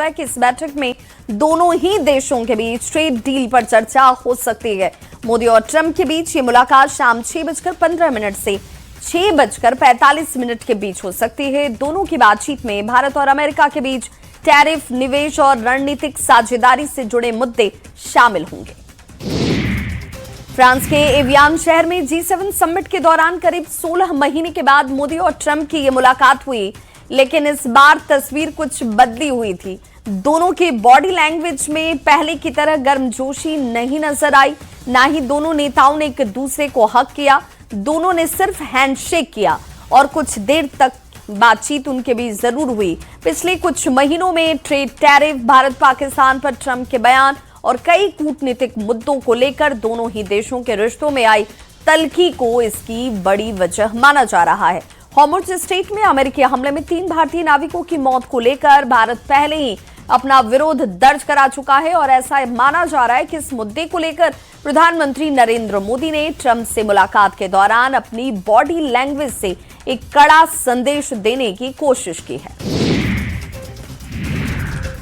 रहा है कि इस बैठक में दोनों ही देशों के बीच ट्रेड डील पर चर्चा हो सकती है। मोदी और ट्रंप के बीच ये मुलाकात शाम 6:15 से 6:45 के बीच हो सकती है। दोनों की बातचीत में भारत और अमेरिका के बीच टैरिफ, निवेश और रणनीतिक साझेदारी से जुड़े मुद्दे शामिल होंगे। फ्रांस के एवियान शहर में G7 समिट के दौरान करीब 16 महीने के बाद मोदी और ट्रंप की यह मुलाकात हुई, लेकिन इस बार तस्वीर कुछ बदली हुई थी। दोनों की बॉडी लैंग्वेज में पहले की तरह गर्मजोशी नहीं नजर आई, ना ही दोनों नेताओं ने एक दूसरे को हक किया। दोनों ने सिर्फ हैंडशेक किया और कुछ देर तक बातचीत उनके बीच जरूर हुई। पिछले कुछ महीनों में ट्रेड, टैरिफ, भारत पाकिस्तान पर ट्रंप के बयान और कई कूटनीतिक मुद्दों को लेकर दोनों ही देशों के रिश्तों में आई तल्खी को इसकी बड़ी वजह माना जा रहा है। हॉर्मुज़ स्ट्रेट में अमेरिकी हमले में 3 भारतीय नाविकों की मौत को लेकर भारत पहले ही अपना विरोध दर्ज करा चुका है और ऐसा माना जा रहा है कि इस मुद्दे को लेकर प्रधानमंत्री नरेंद्र मोदी ने ट्रंप से मुलाकात के दौरान अपनी बॉडी लैंग्वेज से एक कड़ा संदेश देने की कोशिश की है।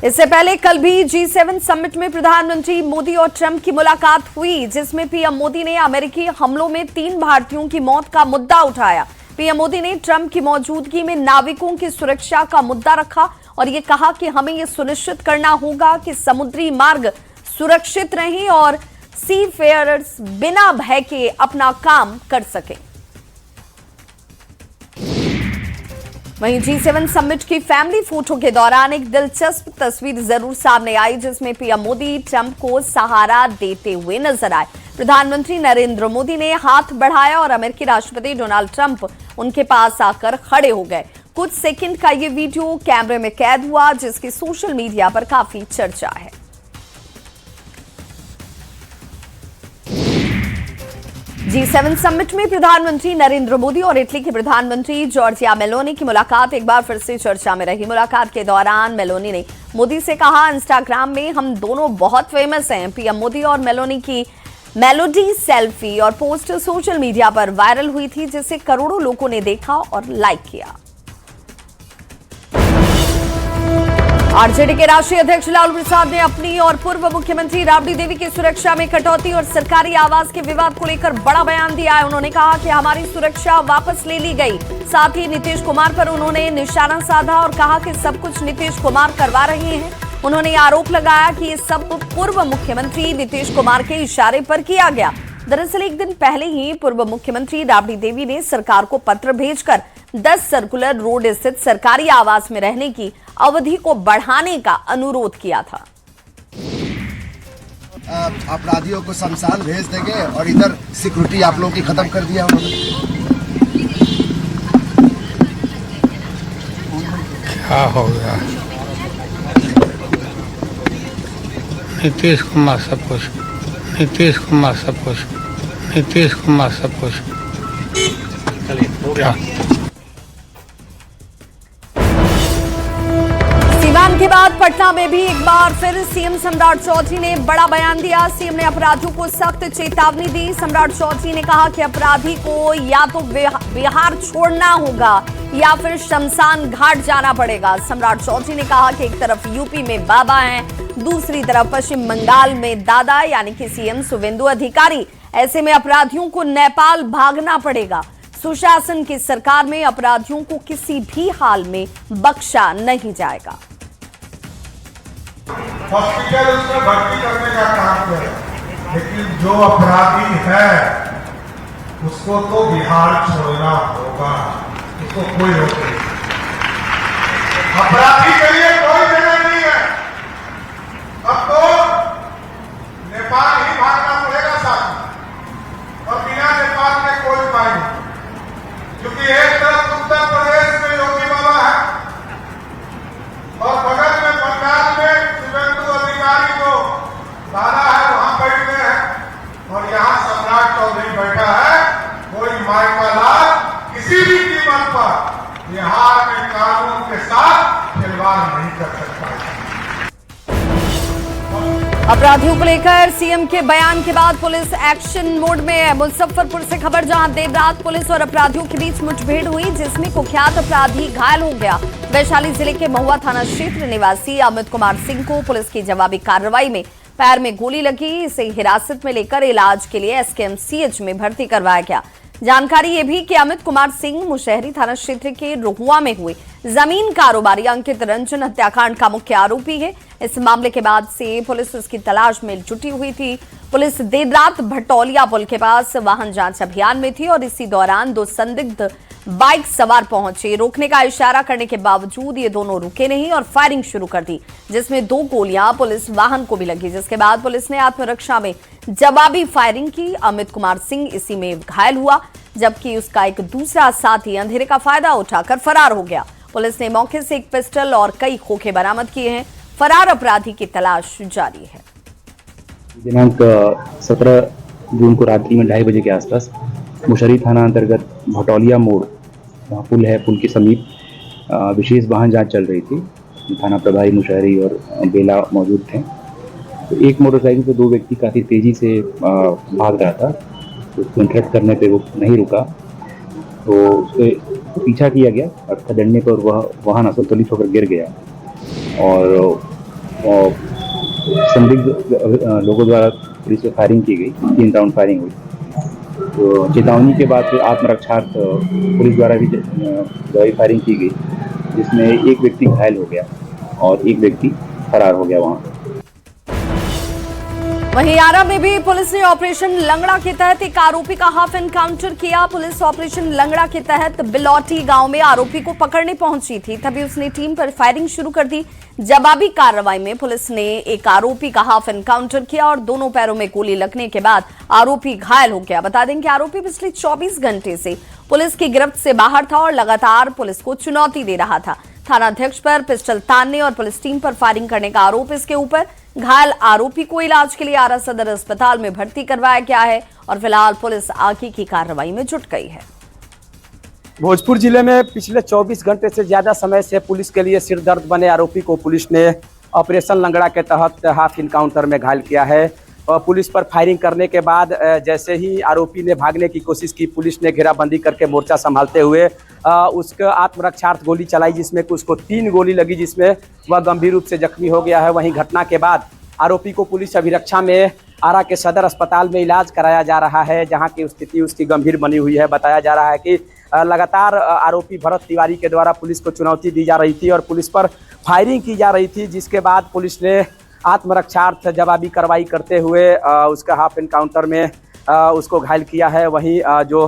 इससे पहले कल भी G7 समिट में प्रधानमंत्री मोदी और ट्रंप की मुलाकात हुई, जिसमें पीएम मोदी ने अमेरिकी हमलों में 3 भारतीयों की मौत का मुद्दा उठाया। पीएम मोदी ने ट्रंप की मौजूदगी में नाविकों की सुरक्षा का मुद्दा रखा और ये कहा कि हमें यह सुनिश्चित करना होगा कि समुद्री मार्ग सुरक्षित रहें और सीफेयरर्स बिना भय के अपना काम कर सकें। वहीं G7 समिट की फैमिली फोटो के दौरान एक दिलचस्प तस्वीर जरूर सामने आई, जिसमें पीएम मोदी ट्रंप को सहारा देते हुए नजर आए। प्रधानमंत्री नरेंद्र मोदी ने हाथ बढ़ाया और अमेरिकी राष्ट्रपति डोनाल्ड ट्रंप उनके पास आकर खड़े हो गए। कुछ सेकंड का ये वीडियो कैमरे में कैद हुआ, जिसकी सोशल मीडिया पर काफी चर्चा है। G7 समिट में प्रधानमंत्री नरेंद्र मोदी और इटली के प्रधानमंत्री जॉर्जिया मेलोनी की मुलाकात एक बार फिर से चर्चा में रही। मुलाकात के दौरान मेलोनी ने मोदी से कहा, इंस्टाग्राम में हम दोनों बहुत फेमस हैं। पीएम मोदी और मेलोनी की मेलोडी सेल्फी और पोस्ट सोशल मीडिया पर वायरल हुई थी, जिसे करोड़ों लोगों ने देखा और लाइक किया। आरजेडी के राष्ट्रीय अध्यक्ष लालू प्रसाद ने अपनी और पूर्व मुख्यमंत्री राबड़ी देवी की सुरक्षा में कटौती और सरकारी आवास के विवाद को लेकर बड़ा बयान दिया है। उन्होंने कहा कि हमारी सुरक्षा वापस ले ली गई। साथ ही नीतीश कुमार पर उन्होंने निशाना साधा और कहा कि सब कुछ नीतीश कुमार करवा रहे हैं। उन्होंने आरोप लगाया कि ये सब पूर्व मुख्यमंत्री नीतीश कुमार के इशारे पर किया गया। दरअसल एक दिन पहले ही पूर्व मुख्यमंत्री राबड़ी देवी ने सरकार को पत्र भेजकर 10 सर्कुलर रोड स्थित सरकारी आवास में रहने की अवधि को बढ़ाने का अनुरोध किया था। अपराधियों को शमशान भेज देंगे और इधर सिक्योरिटी आप लोगों की खत्म कर दिया उन्होंने। क्या हो गया? नीतीश कुमार सब कुछ, नीतीश कुमार सब कुछ, नीतीश कुमार सब कुछ। क्या सीवान के बाद पटना में भी एक बार फिर सीएम सम्राट चौधरी ने बड़ा बयान दिया। सीएम ने अपराधियों को सख्त चेतावनी दी। सम्राट चौधरी ने कहा कि अपराधी को या तो बिहार छोड़ना होगा या फिर शमशान घाट जाना पड़ेगा। सम्राट चौधरी ने कहा कि एक तरफ यूपी में बाबा हैं, दूसरी तरफ पश्चिम बंगाल में दादा यानी कि सीएम शुवेंदु अधिकारी। ऐसे में अपराधियों को नेपाल भागना पड़ेगा। सुशासन की सरकार में अपराधियों को किसी भी हाल में बख्शा नहीं जाएगा। हॉस्पिटल उसमें भर्ती करने का काम किया, लेकिन जो अपराधी है उसको तो बिहार छोड़ना होगा, उसको कोई रोक नहीं। अपराधी के लिए कोई जगह नहीं है। अब तो नेपाल ही भागना पड़ेगा साथ, और बिना नेपाल के कोई उपाय नहीं। क्योंकि एक तरफ उत्तर प्रदेश में योगी बाबा है और बगल में बंगाल में शुवेंदु अधिकारी को दादा है, वहां बैठे हैं, और यहाँ सम्राट चौधरी बैठा है। कोई माई का लाल किसी भी कीमत पर बिहार में कानून के साथ खिलवाड़ नहीं अपराधियों को लेकर सीएम के बयान के बाद पुलिस एक्शन मोड में है। मुजफ्फरपुर से खबर, जहां देर रात पुलिस और अपराधियों के बीच मुठभेड़ हुई, जिसमें कुख्यात अपराधी घायल हो गया। वैशाली जिले के महुआ थाना क्षेत्र निवासी अमित कुमार सिंह को पुलिस की जवाबी कार्रवाई में पैर में गोली लगी। इसे हिरासत में लेकर इलाज के लिए एसकेएमसीएच में भर्ती करवाया गया। जानकारी ये भी कि अमित कुमार सिंह मुशहरी थाना क्षेत्र के रोहुआ में हुए जमीन कारोबारी अंकित रंजन हत्याकांड का मुख्य आरोपी है। इस मामले के बाद से पुलिस उसकी तलाश में जुटी हुई थी। पुलिस देर रात भटौलिया पुल के पास वाहन जांच अभियान में थी और इसी दौरान दो संदिग्ध बाइक सवार पहुंचे। रोकने का इशारा करने के बावजूद ये दोनों रुके नहीं और फायरिंग शुरू कर दी, जिसमें 2 गोलियां पुलिस वाहन को भी लगी, जिसके बाद पुलिस ने आत्मरक्षा में जवाबी फायरिंग की। अमित कुमार सिंह इसी में घायल हुआ, जबकि उसका एक दूसरा साथी अंधेरे का फायदा उठाकर फरार हो गया। पुलिस ने मौके से एक पिस्टल और कई खोखे बरामद किए हैं। फरार अपराधी की तलाश जारी है। दिनांक 17 जून को रात्रि में 2:30 बजे के आसपास मुशहरी थाना अंतर्गत भटौलिया मोड़, वहाँ पुल है, पुल के समीप विशेष वाहन जांच चल रही थी। थाना प्रभारी मुशहरी और बेला मौजूद थे। तो एक मोटरसाइकिल पे 2 व्यक्ति काफ़ी तेज़ी से भाग रहा था, तो उसको इंटरेक्ट करने पे वो नहीं रुका, तो उससे पीछा किया गया और खदेड़ने पर वह वाहन असंतुलित होकर गिर गया और संदिग्ध लोगों द्वारा पुलिस से फायरिंग की गई। 3 राउंड फायरिंग हुई। तो चेतावनी के बाद फिर आत्मरक्षार्थ पुलिस द्वारा भी दवाई फायरिंग की गई, जिसमें एक व्यक्ति घायल हो गया और एक व्यक्ति फरार हो गया वहाँ। वहीं आरा में भी पुलिस ने ऑपरेशन लंगड़ा के तहत एक आरोपी का हाफ एनकाउंटर किया। पुलिस ऑपरेशन लंगड़ा के तहत बिलौटी गांव में आरोपी को पकड़ने पहुंची थी, तभी उसने टीम पर फायरिंग शुरू कर दी। जवाबी कार्रवाई में पुलिस ने एक आरोपी का हाफ एनकाउंटर किया और दोनों पैरों में गोली लगने के बाद आरोपी घायल हो गया। बता दें कि आरोपी पिछले 24 घंटे से पुलिस की गिरफ्त से बाहर था और लगातार पुलिस को चुनौती दे रहा था। थानाध्यक्ष पर पिस्टल तानने और पुलिस टीम पर फायरिंग करने का आरोप इसके ऊपर। घायल आरोपी को इलाज के लिए आरा सदर अस्पताल में भर्ती करवाया गया है और फिलहाल पुलिस आगे की कार्रवाई में जुट गई है। भोजपुर जिले में पिछले 24 घंटे से ज्यादा समय से पुलिस के लिए सिरदर्द बने आरोपी को पुलिस ने ऑपरेशन लंगड़ा के तहत हाफ इनकाउंटर में घायल किया है। और पुलिस पर फायरिंग करने के बाद जैसे ही आरोपी ने भागने की कोशिश की, पुलिस ने घेराबंदी करके मोर्चा संभालते हुए उसका आत्मरक्षार्थ गोली चलाई, जिसमें उसको 3 गोली लगी, जिसमें वह गंभीर रूप से जख्मी हो गया है। वहीं घटना के बाद आरोपी को पुलिस अभिरक्षा में आरा के सदर अस्पताल में इलाज कराया जा रहा है, जहां की स्थिति उसकी गंभीर बनी हुई है। बताया जा रहा है कि लगातार आरोपी भरत तिवारी के द्वारा पुलिस को चुनौती दी जा रही थी और पुलिस पर फायरिंग की जा रही थी, जिसके बाद पुलिस ने आत्मरक्षार्थ जवाबी कार्रवाई करते हुए उसका हाफ एनकाउंटर में उसको घायल किया है। वहीं जो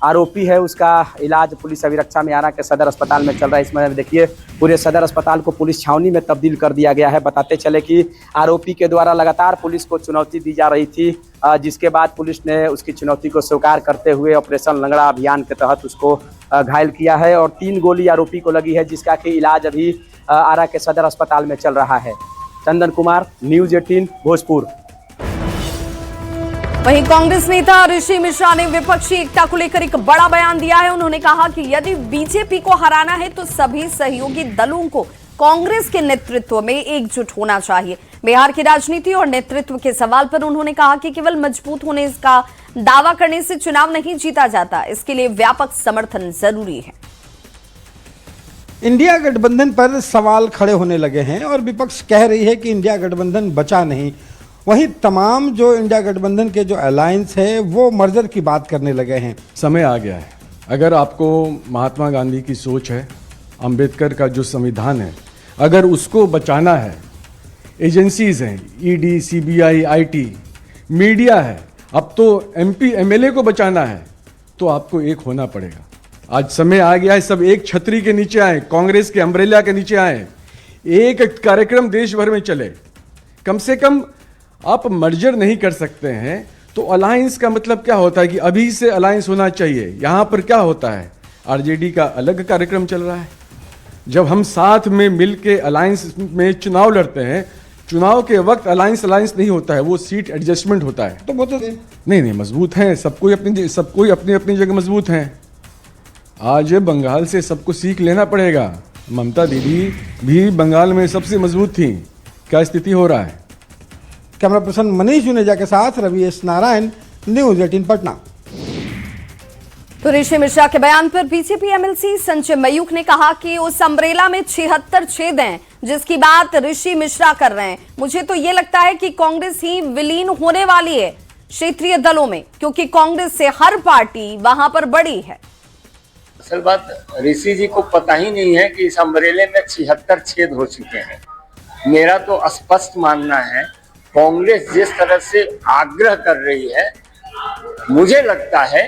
आरोपी है उसका इलाज पुलिस अभिरक्षा में आरा के सदर अस्पताल में चल रहा है। इसमें देखिए पूरे सदर अस्पताल को पुलिस छावनी में तब्दील कर दिया गया है। बताते चले कि आरोपी के द्वारा लगातार पुलिस को चुनौती दी जा रही थी, जिसके बाद पुलिस ने उसकी चुनौती को स्वीकार करते हुए ऑपरेशन लंगड़ा अभियान के तहत उसको घायल किया है और 3 गोली आरोपी को लगी है, जिसका कि इलाज अभी आरा के सदर अस्पताल में चल रहा है। चंदन कुमार, न्यूज़ 18 भोजपुर। वहीं कांग्रेस नेता ऋषि मिश्रा ने विपक्षी एकता को लेकर एक बड़ा बयान दिया है। उन्होंने कहा कि यदि बीजेपी को हराना है तो सभी सहयोगी दलों को कांग्रेस के नेतृत्व में एकजुट होना चाहिए। बिहार की राजनीति और नेतृत्व के सवाल पर उन्होंने कहा कि केवल मजबूत होने का दावा करने से चुनाव नहीं जीता जाता, इसके लिए व्यापक समर्थन जरूरी है। इंडिया गठबंधन पर सवाल खड़े होने लगे हैं और विपक्ष कह रही है कि इंडिया गठबंधन बचा नहीं। वहीं तमाम जो इंडिया गठबंधन के जो अलायंस है वो मर्जर की बात करने लगे हैं। समय आ गया है। अगर आपको महात्मा गांधी की सोच है, अंबेडकर का जो संविधान है, अगर उसको बचाना है, एजेंसीज हैं, ईडी, सीबीआई, आईटी, मीडिया है, अब तो एमपी एमएलए को बचाना है, तो आपको एक होना पड़ेगा। आज समय आ गया है, सब एक छतरी के नीचे आए, कांग्रेस के अम्ब्रेला के नीचे आए, एक कार्यक्रम देश भर में चले। कम से कम आप मर्जर नहीं कर सकते हैं तो अलायंस का मतलब क्या होता है कि अभी से अलायंस होना चाहिए। यहाँ पर क्या होता है, आरजेडी का अलग कार्यक्रम चल रहा है। जब हम साथ में मिल के अलायंस में चुनाव लड़ते हैं, चुनाव के वक्त अलायंस नहीं होता है, वो सीट एडजस्टमेंट होता है। तो वो तो नहीं मजबूत हैं, सब कोई अपनी अपनी जगह मजबूत हैं। आज बंगाल से सबको सीख लेना पड़ेगा। ममता दीदी भी बंगाल में सबसे मजबूत थी, क्या स्थिति हो रहा है? कैमरा पर्सन मनीष जुनेजा के साथ रवि एस नारायण, न्यूज 18 पटना। तो ऋषि मिश्रा के बयान पर बीजेपी एमएलसी संजय मयूख ने कहा कि उस अम्ब्रेला में 76 छेद हैं जिसकी बात ऋषि मिश्रा कर रहे हैं। मुझे तो ये लगता है कि कांग्रेस ही विलीन होने वाली है क्षेत्रीय दलों में, क्योंकि कांग्रेस से हर पार्टी वहां पर बड़ी है। असल बात ऋषि जी को पता ही नहीं है कि इस अम्ब्रेले में 76 छेद हो चुके हैं। मेरा तो स्पष्ट मानना है, कांग्रेस जिस तरह से आग्रह कर रही है, मुझे लगता है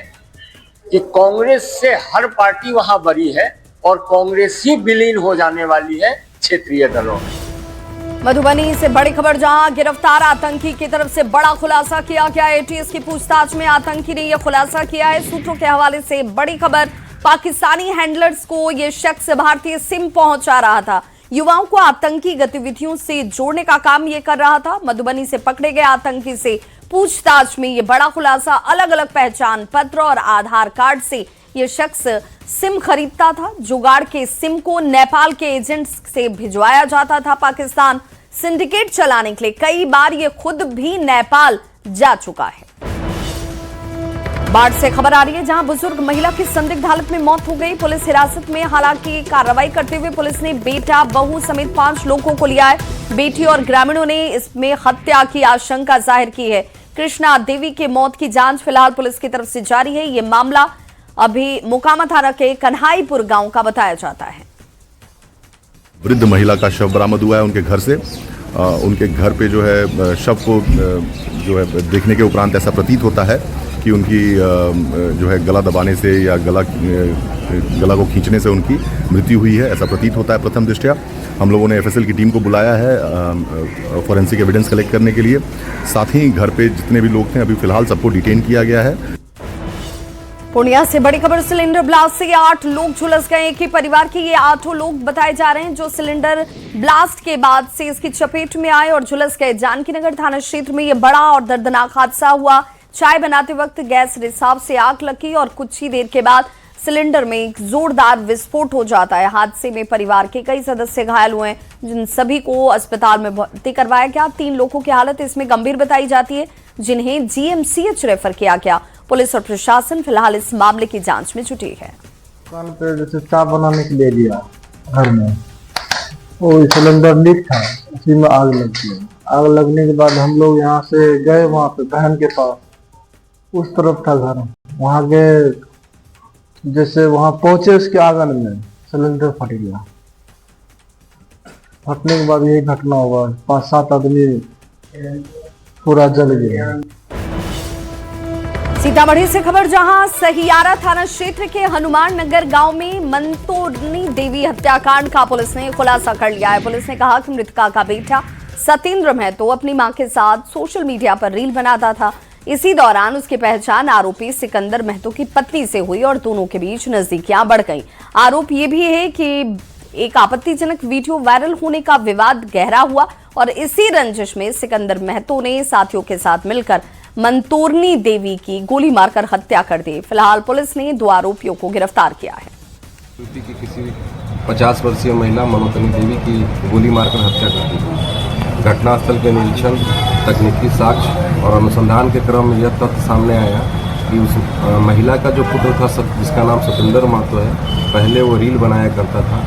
कि कांग्रेस से हर पार्टी वहां बड़ी है और कांग्रेस ही विलीन हो जाने वाली है क्षेत्रीय दलों में। मधुबनी से बड़ी खबर, जहां गिरफ्तार आतंकी की तरफ से बड़ा खुलासा किया गया। एटीएस की पूछताछ में आतंकी ने यह खुलासा किया है। सूत्रों के हवाले से बड़ी खबर, पाकिस्तानी हैंडलर्स को यह शख्स भारतीय सिम पहुंचा रहा था। युवाओं को आतंकी गतिविधियों से जोड़ने का काम यह कर रहा था। मधुबनी से पकड़े गए आतंकी से पूछताछ में यह बड़ा खुलासा, अलग अलग पहचान पत्र और आधार कार्ड से यह शख्स सिम खरीदता था। जुगाड़ के सिम को नेपाल के एजेंट्स से भिजवाया जाता था पाकिस्तान। सिंडिकेट चलाने के लिए कई बार यह खुद भी नेपाल जा चुका है। बाढ़ से खबर आ रही है, जहां बुजुर्ग महिला की संदिग्ध हालत में मौत हो गई। पुलिस हिरासत में, हालांकि कार्रवाई करते हुए पुलिस ने बेटा, बहू समेत 5 लोगों को लिया है। बेटी और ग्रामीणों ने इसमें हत्या की आशंका जाहिर की है। कृष्णा देवी के मौत की जांच फिलहाल पुलिस की तरफ से जारी है। यह मामला अभी मोकामा थाना के कन्हाईपुर गांव का बताया जाता है। वृद्ध महिला का शव बरामद हुआ है उनके घर से। उनके घर पे जो है शव को जो है देखने के उपरांत ऐसा प्रतीत होता है कि उनकी जो है गला दबाने से या गला को खींचने से उनकी मृत्यु हुई है, ऐसा प्रतीत होता है प्रथम दृष्टया। हम लोगों ने एफएसएल की टीम को बुलाया है फॉरेंसिक एविडेंस कलेक्ट करने के लिए। साथ ही घर पे जितने भी लोग थे अभी फिलहाल सबको डिटेन किया गया है। पूर्णिया से बड़ी खबर, सिलेंडर ब्लास्ट से 8 लोग झुलस गए। एक ही परिवार के ये 8 लोग बताए जा रहे हैं जो सिलेंडर ब्लास्ट के बाद से इसकी चपेट में आए और झुलस गए। जानकी नगर थाना क्षेत्र में यह बड़ा और दर्दनाक हादसा हुआ। चाय बनाते वक्त गैस रिसाव से आग लगी और कुछ ही देर के बाद सिलेंडर में एक जोरदार विस्फोट हो जाता है। हादसे में परिवार के कई सदस्य घायल हुए हैं, जिन सभी को अस्पताल में भर्ती करवाया गया। 3 लोगों की हालत इसमें गंभीर बताई जाती है, जिन्हें जीएमसीएच रेफर किया गया। पुलिस और प्रशासन फिलहाल इस मामले की जांच में जुटी है। दुकान पे जैसे चाय बनाने के लिए दिया घर में, वो सिलेंडर लीक था, उसी में आग लग गई। आग लगने के बाद हम लोग यहाँ से गए वहाँ पे बहन के पास, उस तरफ था घर। वहाँ गए, जैसे वहाँ पहुंचे उसके आंगन में सिलेंडर फट गया। फटने के बाद यही घटना हुआ, 5-7 आदमी पूरा जल गया। सीतामढ़ी से खबर, जहां सहियारा थाना क्षेत्र के हनुमान नगर गांव में मंतोरनी देवी हत्याकांड का पुलिस ने खुलासा कर लिया है। पुलिस ने कहा कि मृतका का बेटा सतेंद्र महतो अपनी मां के साथ सोशल मीडिया पर रील बनाता था। इसी दौरान उसकी पहचान आरोपी सिकंदर महतो की पत्नी से हुई और दोनों के बीच नजदीकियां बढ़ गईं। आरोप ये भी है कि एक आपत्तिजनक वीडियो वायरल होने का विवाद गहरा हुआ और इसी रंजिश में सिकंदर महतो ने साथियों के साथ मिलकर मंतोरनी देवी की गोली मारकर हत्या कर दी। फिलहाल पुलिस ने 2 आरोपियों को गिरफ्तार किया है। यूपी की किसी 50 वर्षीय महिला मंतोरनी देवी की गोली मारकर हत्या कर दी। घटनास्थल के निरीक्षण, तकनीकी साक्ष्य और अनुसंधान के क्रम में यह तथ्य सामने आया कि उस महिला का जो पुत्र था, जिसका नाम सतेंद्र महतो है, पहले वो रील बनाया करता था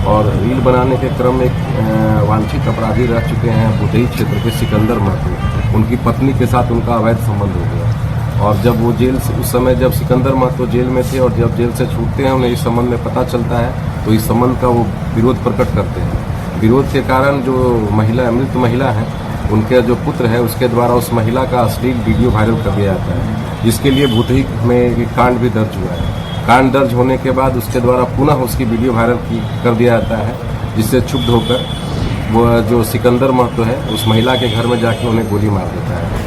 और रील बनाने के क्रम में एक वांछित अपराधी रह चुके हैं बुधई क्षेत्र के सिकंदर महतो। उनकी पत्नी के साथ उनका अवैध संबंध हो गया और जब वो जेल से, उस समय जब सिकंदर महतो जेल में थे और जब जेल से छूटते हैं, उन्हें इस संबंध में पता चलता है तो इस संबंध का वो विरोध प्रकट करते हैं। विरोध के कारण जो मृत महिला है, उनके जो पुत्र है, उसके द्वारा उस महिला का अश्लील वीडियो वायरल कर दिया जाता है, जिसके लिए भूतही में एक कांड भी दर्ज हुआ है। कांड दर्ज होने के बाद उसके द्वारा पुनः उसकी वीडियो वायरल कर दिया जाता है, जिससे क्षुब्ध होकर वो जो सिकंदर महतो है, उस महिला के घर में जाकर उन्हें गोली मार देता है।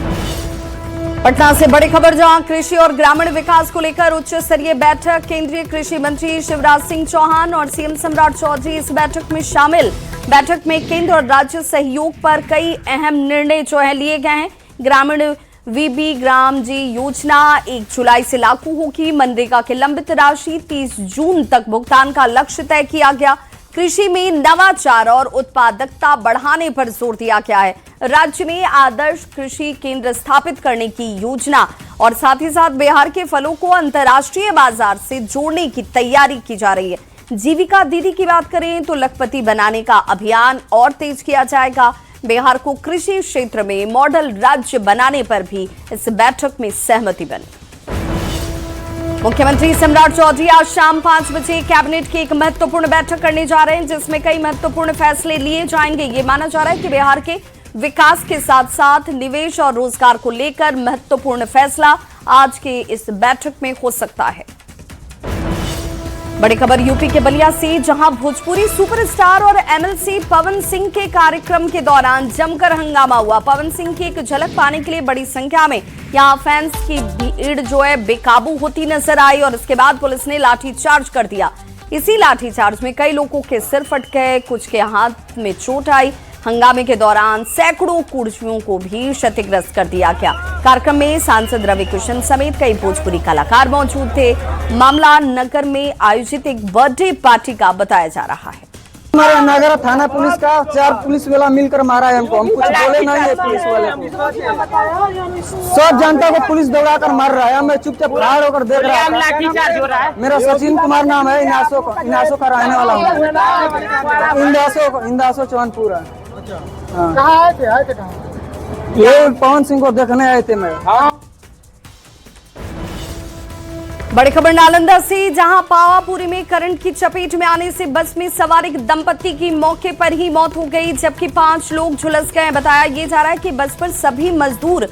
पटना से बड़ी खबर, जहां कृषि और ग्रामीण विकास को लेकर उच्च स्तरीय बैठक। केंद्रीय कृषि मंत्री शिवराज सिंह चौहान और सीएम सम्राट चौधरी इस बैठक में शामिल। बैठक में केंद्र और राज्य सहयोग पर कई अहम निर्णय जो है लिए गए हैं। ग्रामीण वीबी ग्राम जी योजना 1 जुलाई से लागू होगी। मनरेगा की लंबित राशि 30 जून तक भुगतान का लक्ष्य तय किया गया। कृषि में नवाचार और उत्पादकता बढ़ाने पर जोर दिया गया है। राज्य में आदर्श कृषि केंद्र स्थापित करने की योजना और साथ ही साथ बिहार के फलों को अंतर्राष्ट्रीय बाजार से जोड़ने की तैयारी की जा रही है। जीविका दीदी की बात करें तो लखपति बनाने का अभियान और तेज किया जाएगा। बिहार को कृषि क्षेत्र में मॉडल राज्य बनाने पर भी इस बैठक में सहमति बनी। मुख्यमंत्री सम्राट चौधरी आज शाम 5 बजे कैबिनेट की एक महत्वपूर्ण बैठक करने जा रहे हैं, जिसमें कई महत्वपूर्ण फैसले लिए जाएंगे। ये माना जा रहा है कि बिहार के विकास के साथ साथ निवेश और रोजगार को लेकर महत्वपूर्ण फैसला आज के इस बैठक में हो सकता है। बड़ी खबर यूपी के बलिया से, जहां भोजपुरी सुपरस्टार और एमएलसी पवन सिंह के कार्यक्रम के दौरान जमकर हंगामा हुआ। पवन सिंह की एक झलक पाने के लिए बड़ी संख्या में यहां फैंस की भीड़ जो है बेकाबू होती नजर आई और इसके बाद पुलिस ने लाठीचार्ज कर दिया। इसी लाठीचार्ज में कई लोगों के सिर फट गए, कुछ के हाथ में चोट आई। हंगामे के दौरान सैकड़ों कुर्सियों को भी क्षतिग्रस्त कर दिया गया। कार्यक्रम में सांसद रवि किशन समेत कई भोजपुरी कलाकार मौजूद थे। मामला नगर में आयोजित एक बर्थडे पार्टी का बताया जा रहा है। हमारे नगर थाना पुलिस का 4 पुलिस वाला मिलकर मारा है हमको। हम कुछ बोले नहीं है पुलिस वाले को। सब जनता को पुलिस दौड़ाकर मार रहा है। मैं चुपचाप खड़ा होकर देख रहा हूँ। मेरा सचिन कुमार नाम है, इनासो का रहने वाला हूँ। इंदासो चौनपुरा। ये पवन सिंह को देखने आए थे मैं। बड़ी खबर नालंदा से, जहां पावापुरी में करंट की चपेट में आने से बस में सवार एक दंपत्ति की मौके पर ही मौत हो गई, जबकि 5 लोग झुलस गए। बताया ये जा रहा है कि बस पर सभी मजदूर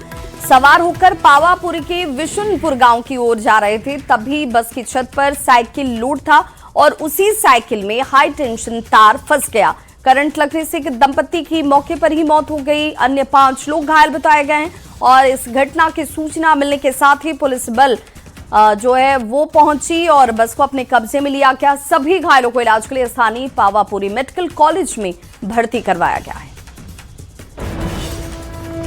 सवार होकर पावापुरी के विशुनपुर गांव की ओर जा रहे थे। तभी बस की छत पर साइकिल लोड था और उसी साइकिल में हाई टेंशन तार फंस गया। करंट लगने से दंपत्ति की मौके पर ही मौत हो गई। अन्य 5 लोग घायल बताए गए हैं और इस घटना की सूचना मिलने के साथ ही पुलिस बल जो है वो पहुंची और बस को अपने कब्जे में लिया गया। सभी घायलों को इलाज के लिए स्थानीय पावापुरी मेडिकल कॉलेज में भर्ती करवाया गया है।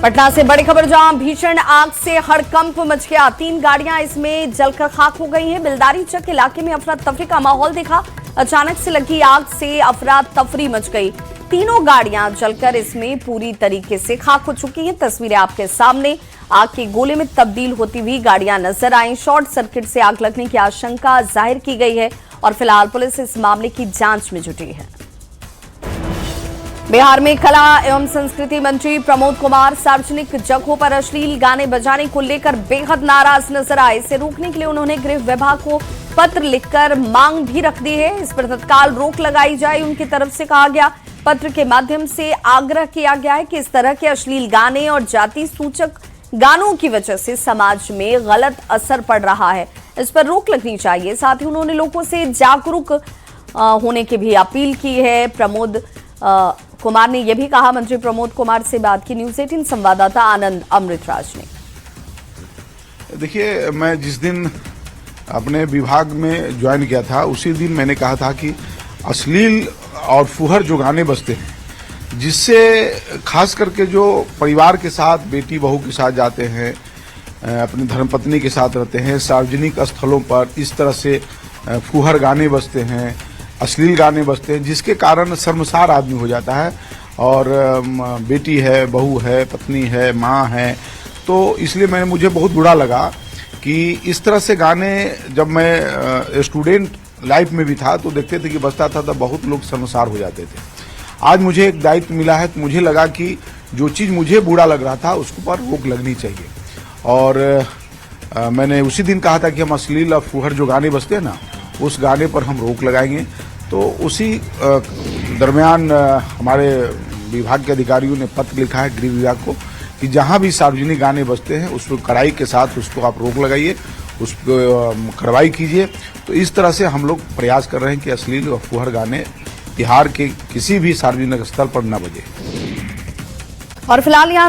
पटना से बड़ी खबर, जहां भीषण आग से हड़कंप मच गया। 3 गाड़ियां इसमें जलकर खाक हो गई हैं। बिलदारी चक इलाके में अफरा तफरी का माहौल दिखा। अचानक से लगी आग से अफरा तफरी मच गई। तीनों गाड़ियां जलकर इसमें पूरी तरीके से खाक हो चुकी हैं। तस्वीरें आपके सामने। आग के गोले में तब्दील होती हुई गाड़ियां नजर आई। शॉर्ट सर्किट से आग लगने की आशंका जाहिर की गई है और फिलहाल पुलिस इस मामले की जांच में जुटी है। बिहार में कला एवं संस्कृति मंत्री प्रमोद कुमार सार्वजनिक जगहों पर अश्लील गाने बजाने को लेकर बेहद नाराज नजर आए। इसे रोकने के लिए उन्होंने गृह विभाग को पत्र लिखकर मांग भी रख दी है। इस पर तत्काल रोक लगाई जाए, उनकी तरफ से कहा गया। पत्र के माध्यम से आग्रह किया गया है कि इस तरह के अश्लील गाने और जाति सूचक गानों की वजह से समाज में गलत असर पड़ रहा है, इस पर रोक लगनी चाहिए। साथ ही उन्होंने लोगों से जागरूक होने की भी अपील की है। प्रमोद कुमार ने यह भी कहा। मंत्री प्रमोद कुमार से बात की न्यूज़ 18 संवाददाता आनंद अमृतराज ने। देखिए, मैं जिस दिन अपने विभाग में ज्वाइन किया था उसी दिन मैंने कहा था कि अश्लील और फुहर जो गाने बजते हैं, जिससे खास करके जो परिवार के साथ, बेटी बहू के साथ जाते हैं, अपनी धर्मपत्नी के साथ रहते हैं, सार्वजनिक स्थलों पर इस तरह से फुहर गाने बजते हैं, अश्लील गाने बजते हैं, जिसके कारण शर्मसार आदमी हो जाता है। और बेटी है, बहू है, पत्नी है, माँ है, तो इसलिए मुझे बहुत बुरा लगा कि इस तरह से गाने जब मैं स्टूडेंट लाइफ में भी था तो देखते थे कि बजता था तो बहुत लोग शर्मसार हो जाते थे। आज मुझे एक दायित्व मिला है तो मुझे लगा कि जो चीज़ मुझे बुरा लग रहा था उसके पर रोक लगनी चाहिए। और मैंने उसी दिन कहा था कि हम अश्लील और फुहर जो गाने बजते हैं ना, उस गाने पर हम रोक लगाएंगे। तो उसी दरमियान हमारे विभाग के अधिकारियों ने पत्र लिखा है गृह विभाग को कि जहां भी सार्वजनिक गाने बजते हैं उस पर कड़ाई के साथ उसको आप रोक लगाइए, उस पर कार्रवाई कीजिए। तो इस तरह से हम लोग प्रयास कर रहे हैं कि अश्लील और फुहर गाने बिहार के किसी भी सार्वजनिक स्थल पर न बजे। और फिलहाल यहाँ